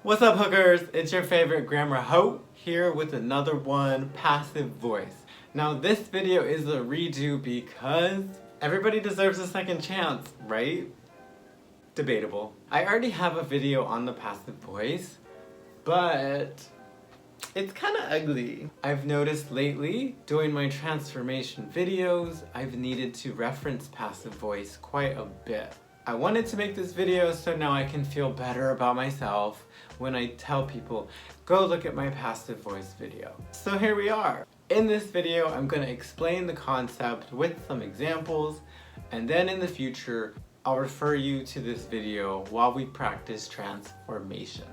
What's up, hookers? It's your favorite grammar hoe here with another one, passive voice. Now this video is a redo because everybody deserves a second chance, right? Debatable. I already have a video on the passive voice, but it's kind of ugly. I've noticed lately, doing my transformation videos, I've needed to reference passive voice quite a bit. I wanted to make this video so now I can feel better about myself when I tell people, go look at my passive voice video. So here we are. In this video, I'm going to explain the concept with some examples, and then in the future, I'll refer you to this video while we practice transformation.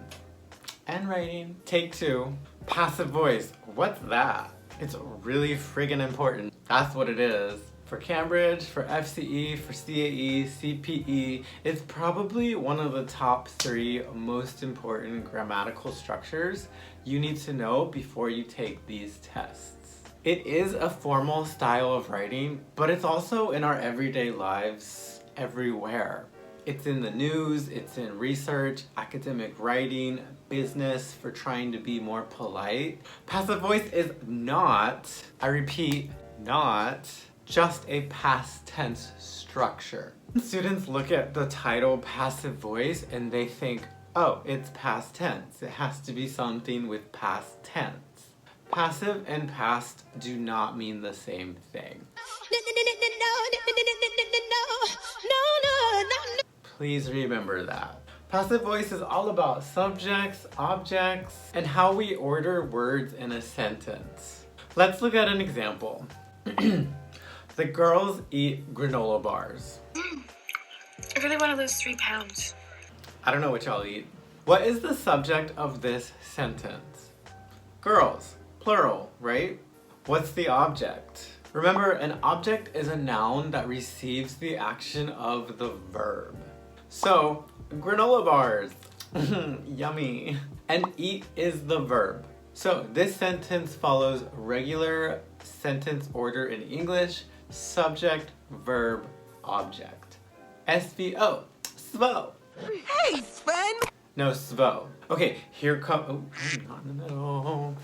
And writing. Take 2. Passive voice. What's that? It's really friggin' important. That's what it is. For Cambridge, for FCE, for CAE, CPE, it's probably one of the top 3 most important grammatical structures you need to know before you take these tests. It is a formal style of writing, but it's also in our everyday lives everywhere. It's in the news, it's in research, academic writing, business for trying to be more polite. Passive voice is not, I repeat, not just a past tense structure. Students look at the title passive voice and they think, oh, it's past tense. It has to be something with past tense. Passive and past do not mean the same thing. Please remember that. Passive voice is all about subjects, objects, and how we order words in a sentence. Let's look at an example. The girls eat granola bars. I really want to lose 3 pounds. I don't know what y'all eat. What is the subject of this sentence? Girls, plural, right? What's the object? Remember, an object is a noun that receives the action of the verb. So, granola bars, yummy. And eat is the verb. So this sentence follows regular sentence order in English, subject, verb, object. SVO, svo. Hey, Sven! No, svo. Okay, here comes, oh, not in the middle.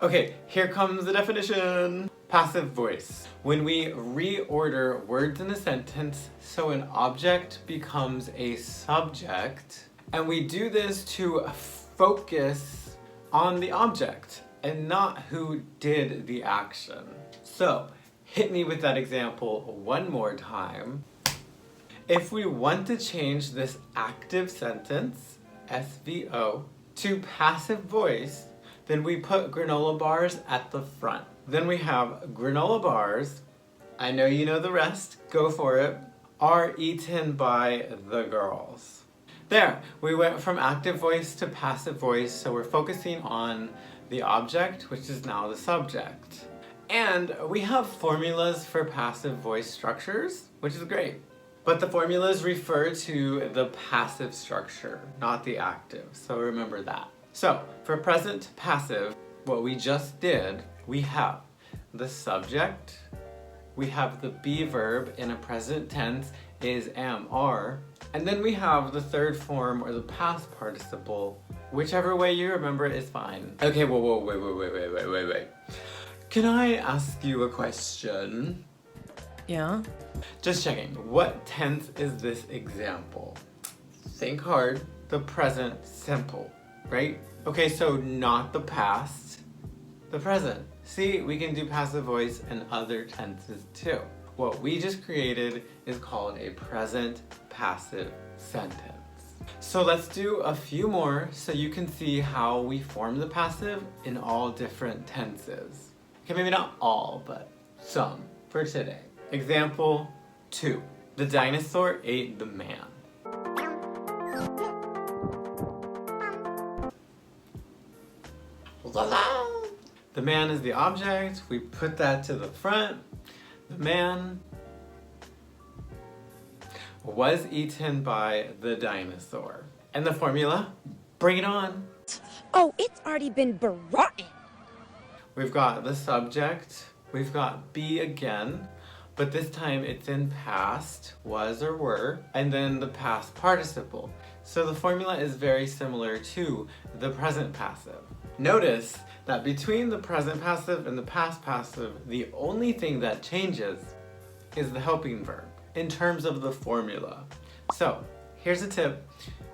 Okay, here comes the definition. Passive voice. When we reorder words in a sentence so an object becomes a subject, and we do this to focus on the object and not who did the action. So, hit me with that example one more time. If we want to change this active sentence, SVO, to passive voice, then we put granola bars at the front. Then we have granola bars, I know you know the rest, go for it, are eaten by the girls. There, we went from active voice to passive voice, so we're focusing on the object, which is now the subject. And we have formulas for passive voice structures, which is great. But the formulas refer to the passive structure, not the active, so remember that. So, for present passive, what we just did, we have the subject, we have the be verb in a present tense is am, are, and then we have the third form or the past participle. Whichever way you remember it is fine. Okay, whoa, wait. Can I ask you a question? Yeah? Just checking, what tense is this example? Think hard. The present simple, right? Okay, so not the past, the present. See, we can do passive voice in other tenses too. What we just created is called a present passive sentence. So let's do a few more so you can see how we form the passive in all different tenses. Okay, maybe not all, but some for today. Example 2. The dinosaur ate the man. The man is the object, we put that to the front. The man was eaten by the dinosaur. And the formula, bring it on. Oh, it's already been rotten. We've got the subject, we've got be again, but this time it's in past, was or were, and then the past participle. So the formula is very similar to the present passive. Notice that between the present passive and the past passive, the only thing that changes is the helping verb in terms of the formula. So here's a tip.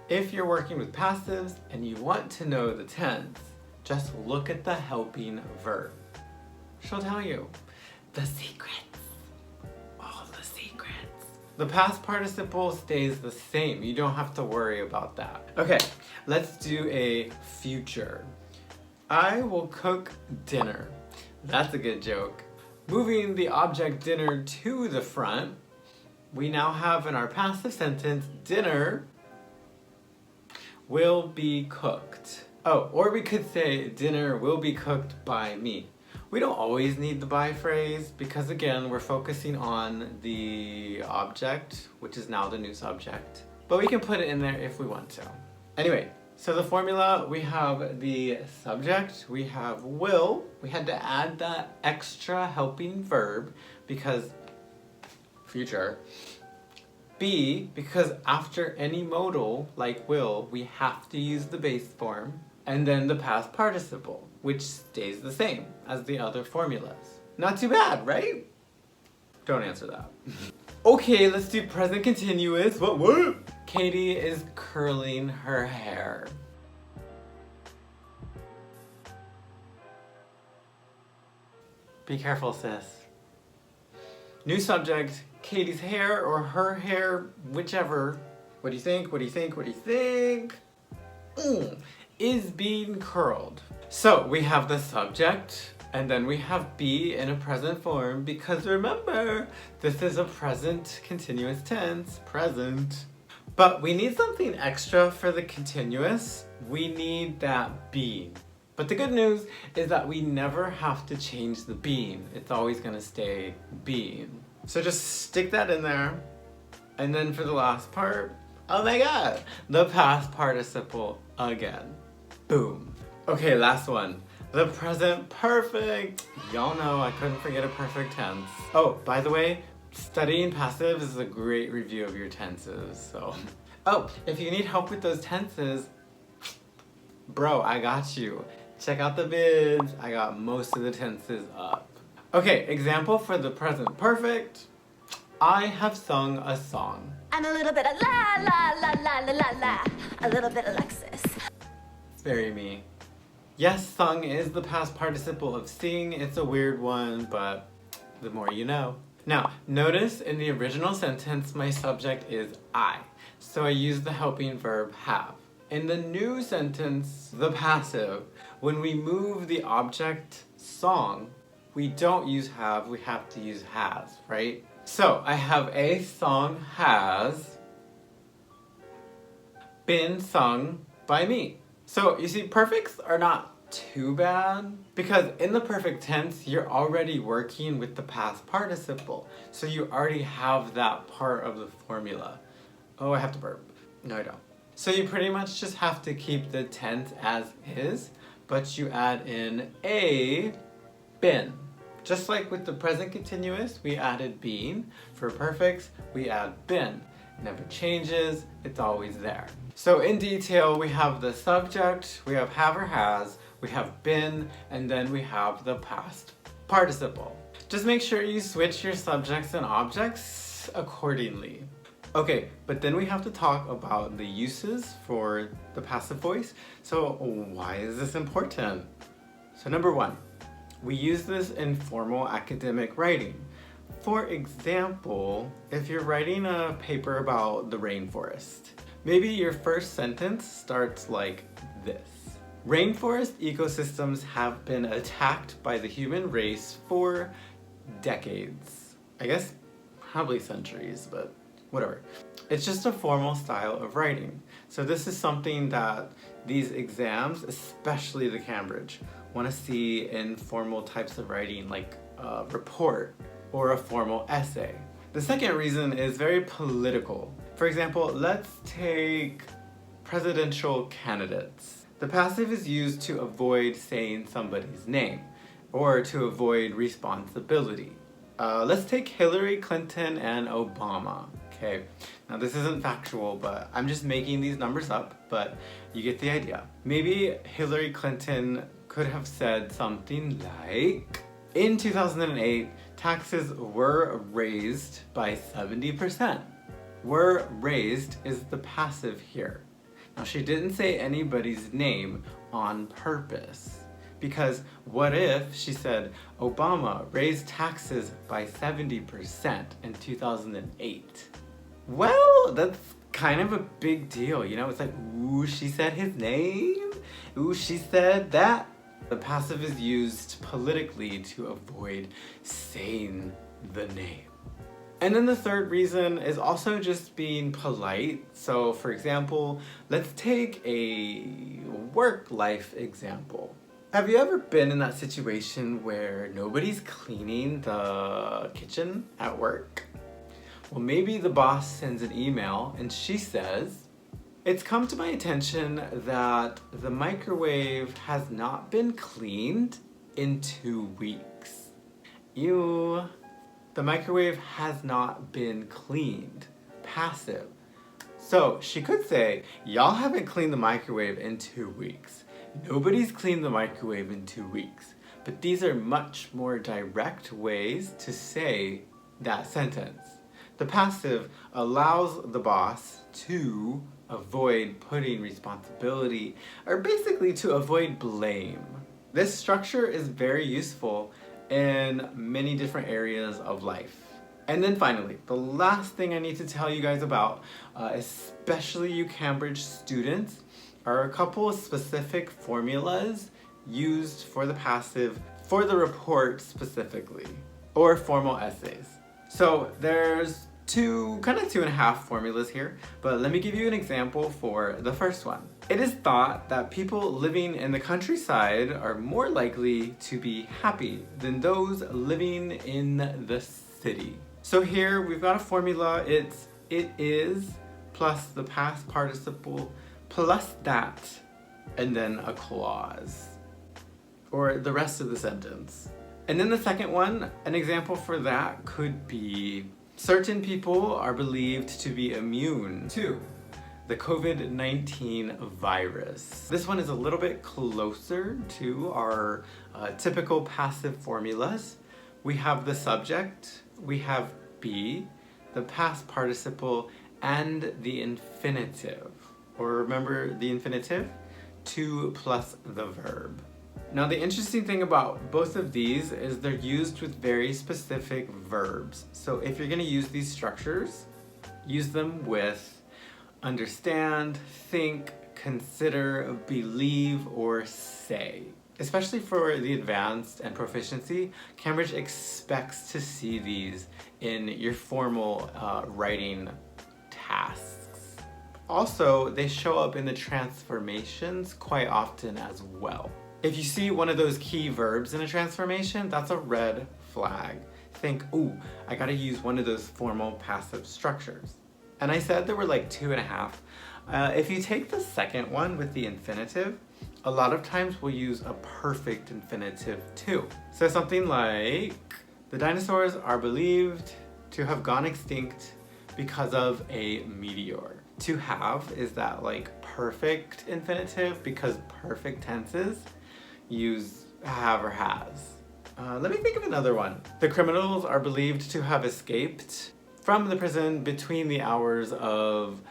If you're working with passives and you want to know the tense, just look at the helping verb. She'll tell you the secrets. All the secrets. The past participle stays the same. You don't have to worry about that. Okay, let's do a future. I will cook dinner. That's a good joke. Moving the object dinner to the front, we now have in our passive sentence, dinner will be cooked. Oh, or we could say dinner will be cooked by me. We don't always need the by phrase because again, we're focusing on the object, which is now the new subject. But we can put it in there if we want to. Anyway, so the formula, we have the subject, we have will. We had to add that extra helping verb because future. Be, because after any modal, like will, we have to use the base form. And then the past participle, which stays the same as the other formulas. Not too bad, right? Don't answer that. Okay, let's do present continuous. What? Katie is curling her hair. Be careful, sis. New subject, Katie's hair or her hair, whichever. What do you think? What do you think? What do you think? Is being curled. So we have the subject and then we have be in a present form because remember, this is a present continuous tense, present. But we need something extra for the continuous. We need that being. But the good news is that we never have to change the being. It's always gonna stay being. So just stick that in there. And then for the last part, oh my god, the past participle again. Boom. Okay, last one. The present perfect. Y'all know I couldn't forget a perfect tense. Oh, by the way, studying passives is a great review of your tenses, so. Oh, if you need help with those tenses, bro, I got you. Check out the vids. I got most of the tenses up. Okay, example for the present perfect. I have sung a song. I'm a little bit of la la la la la la la. A little bit of Alexis. Very me. Yes, sung is the past participle of sing. It's a weird one, but the more you know. Now, notice in the original sentence, my subject is I. So I use the helping verb have. In the new sentence, the passive, when we move the object song, we don't use have, we have to use has, right? So I have a song has been sung by me. So you see, perfects are not too bad because in the perfect tense, you're already working with the past participle. So you already have that part of the formula. Oh, I have to burp. No, I don't. So you pretty much just have to keep the tense as is, but you add in a been. Just like with the present continuous, we added being. For perfects, we add been. Never changes, it's always there. So in detail, we have the subject, we have have or has, we have been, and then we have the past participle. Just make sure you switch your subjects and objects accordingly. Okay, but then we have to talk about the uses for the passive voice. So why is this important? So number one, we use this in formal academic writing. For example, if you're writing a paper about the rainforest, maybe your first sentence starts like this. Rainforest ecosystems have been attacked by the human race for decades. I guess probably centuries, but whatever. It's just a formal style of writing. So this is something that these exams, especially the Cambridge, want to see in formal types of writing like a report or a formal essay. The second reason is very political. For example, let's take presidential candidates. The passive is used to avoid saying somebody's name or to avoid responsibility. Let's take Hillary Clinton and Obama. Okay, now this isn't factual, but I'm just making these numbers up, but you get the idea. Maybe Hillary Clinton could have said something like, in 2008, taxes were raised by 70%. Were raised is the passive here. Now she didn't say anybody's name on purpose. Because what if she said, Obama raised taxes by 70% in 2008? Well, that's kind of a big deal, you know? It's like, ooh, she said his name? Ooh, she said that? The passive is used politically to avoid saying the name. And then the third reason is also just being polite. So for example, let's take a work life example. Have you ever been in that situation where nobody's cleaning the kitchen at work? Well, maybe the boss sends an email and she says, it's come to my attention that the microwave has not been cleaned in 2 weeks. Ew. The microwave has not been cleaned. Passive. So she could say, y'all haven't cleaned the microwave in 2 weeks. Nobody's cleaned the microwave in 2 weeks. But these are much more direct ways to say that sentence. The passive allows the boss to avoid putting responsibility, or basically to avoid blame. This structure is very useful in many different areas of life. And then finally, the last thing I need to tell you guys about, especially you Cambridge students, are a couple of specific formulas used for the passive for the report specifically, or formal essays. So there's two and a half formulas here, but let me give you an example for the first one. It is thought that people living in the countryside are more likely to be happy than those living in the city. So here we've got a formula. It's it is plus the past participle plus that, and then a clause, or the rest of the sentence. And then the second one, an example for that could be, certain people are believed to be immune to the COVID-19 virus. This one is a little bit closer to our typical passive formulas. We have the subject, we have be, the past participle, and the infinitive. Or remember the infinitive? To plus the verb. Now the interesting thing about both of these is they're used with very specific verbs. So if you're gonna use these structures, use them with understand, think, consider, believe, or say. Especially for the advanced and proficiency, Cambridge expects to see these in your formal writing tasks. Also, they show up in the transformations quite often as well. If you see one of those key verbs in a transformation, that's a red flag. Think, ooh, I gotta use one of those formal passive structures. And I said there were like 2.5. If you take the second one with the infinitive, a lot of times we'll use a perfect infinitive too. So something like, the dinosaurs are believed to have gone extinct because of a meteor. To have is that like perfect infinitive, because perfect tenses use have or has. Let me think of another one. The criminals are believed to have escaped from the prison between the hours of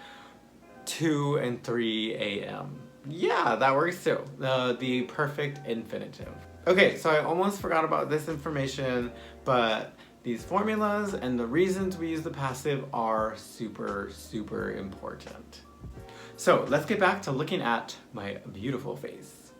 2 and 3 a.m. Yeah, that works too. The perfect infinitive. Okay, so I almost forgot about this information, but these formulas and the reasons we use the passive are super, super important. So let's get back to looking at my beautiful face.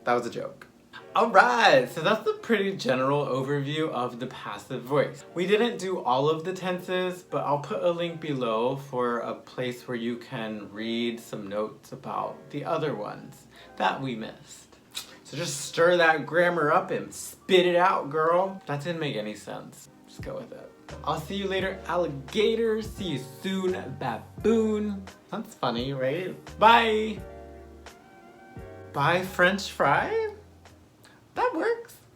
That was a joke. Alright, so that's a pretty general overview of the passive voice. We didn't do all of the tenses, but I'll put a link below for a place where you can read some notes about the other ones that we missed. So just stir that grammar up and spit it out, girl. That didn't make any sense. Just go with it. I'll see you later, alligator. See you soon, baboon. That's funny, right? Bye. Bye, French fry? That works.